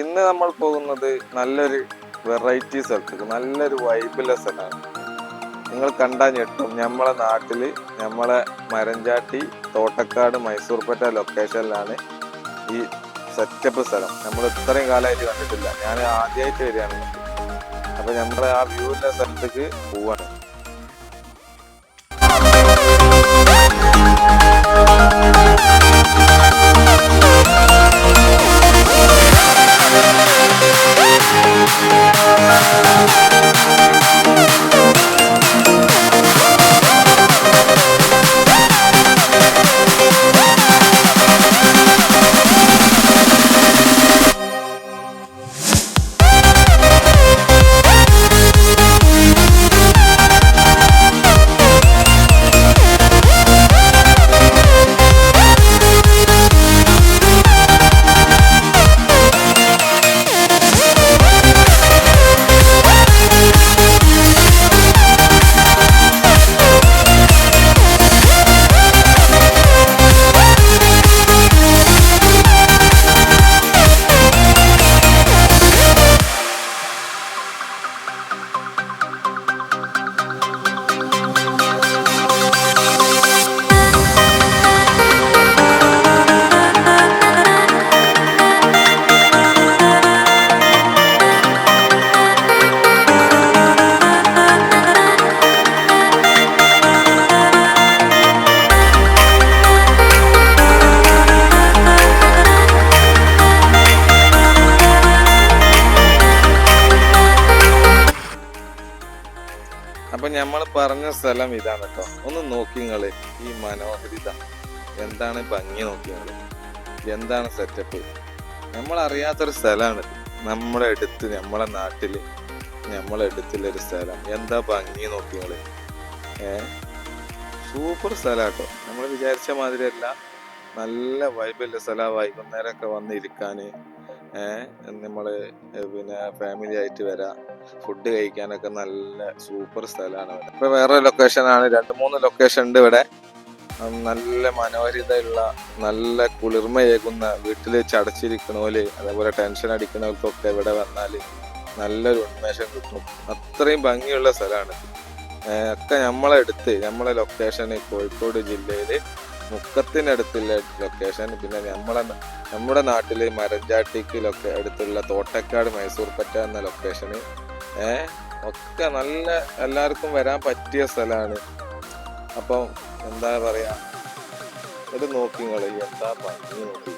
ഇന്ന് നമ്മൾ പോകുന്നത് നല്ലൊരു വെറൈറ്റി സ്ഥലത്തേക്ക്, നല്ലൊരു വൈബുള്ള സ്ഥലമാണ്. നിങ്ങൾ കണ്ടാൽ ഞെട്ടും. നമ്മളെ നാട്ടില് നമ്മളെ മരഞ്ചാട്ടി തോട്ടക്കാട് മൈസൂർപേട്ട ലൊക്കേഷനിലാണ് ഈ സെറ്റപ്പ് സ്ഥലം. നമ്മൾ ഇത്രയും കാലമായിട്ട് കണ്ടിട്ടില്ല. ഞാൻ ആദ്യമായിട്ട് വരികയാണ്. അപ്പൊ നമ്മളെ ആ വ്യൂ ഉള്ള സ്ഥലത്തേക്ക് പോവാണ്. അപ്പൊ നമ്മൾ പറഞ്ഞ സ്ഥലം ഇതാണ് കേട്ടോ. ഒന്ന് നോക്കി നിങ്ങള് ഈ മനോഹരിത, എന്താണ് ഭംഗി, നോക്കി നിങ്ങള് എന്താണ് സെറ്റപ്പ്. നമ്മൾ അറിയാത്തൊരു സ്ഥലമാണ് നമ്മുടെ അടുത്ത്, നമ്മളെ നാട്ടില് നമ്മളെ അടുത്തുള്ളൊരു സ്ഥലം. എന്താ ഭംഗി നോക്കി നിങ്ങള്. സൂപ്പർ സ്ഥലം കേട്ടോ. നമ്മൾ വിചാരിച്ച മാതിരിയല്ല, നല്ല വൈബുള്ള സ്ഥലം. വൈകുന്നേരമൊക്കെ വന്നിരിക്കാന് നമ്മള് പിന്നെ ഫാമിലി ആയിട്ട് വരാം, ഫുഡ് കഴിക്കാനൊക്കെ നല്ല സൂപ്പർ സ്ഥലമാണ്. ഇപ്പൊ വേറെ ലൊക്കേഷനാണ്, 2-3 ലൊക്കേഷൻ ഉണ്ട് ഇവിടെ. നല്ല മനോഹരിതയുള്ള, നല്ല കുളിർമയേകുന്ന, വീട്ടിൽ ചടച്ചിരിക്കണോല് അതേപോലെ ടെൻഷൻ അടിക്കുന്നവർക്കൊക്കെ ഇവിടെ വന്നാൽ നല്ലൊരു ഉന്മേഷം കിട്ടും. അത്രയും ഭംഗിയുള്ള സ്ഥലമാണ്. ഒക്കെ നമ്മളെ അടുത്ത്, നമ്മളെ ലൊക്കേഷന് കോഴിക്കോട് ജില്ലയില് മുക്കത്തിനടുത്തുള്ള ലൊക്കേഷൻ. പിന്നെ നമ്മുടെ നാട്ടില് മരഞ്ചാട്ടിക്കിലൊക്കെ അടുത്തുള്ള തോട്ടക്കാട് മൈസൂർപേട്ട എന്ന ലൊക്കേഷന് ഒക്കെ നല്ല എല്ലാവർക്കും വരാൻ പറ്റിയ സ്ഥലമാണ്. അപ്പം എന്താ പറയാ, ഇത് നോക്കി നിങ്ങള് എന്താ ഭംഗി നോക്കി.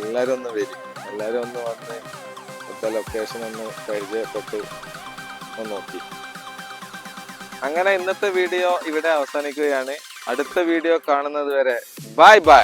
എല്ലാരും ഒന്ന് വരും, എല്ലാരും ഒന്ന് വന്ന് ഇപ്പൊ ലൊക്കേഷൻ ഒന്ന് പരിചയപ്പെട്ട് ഒന്ന് നോക്കി. അങ്ങനെ ഇന്നത്തെ വീഡിയോ ഇവിടെ അവസാനിക്കുകയാണ്. അടുത്ത വീഡിയോ കാണുന്നത് വരെ ബൈ ബൈ.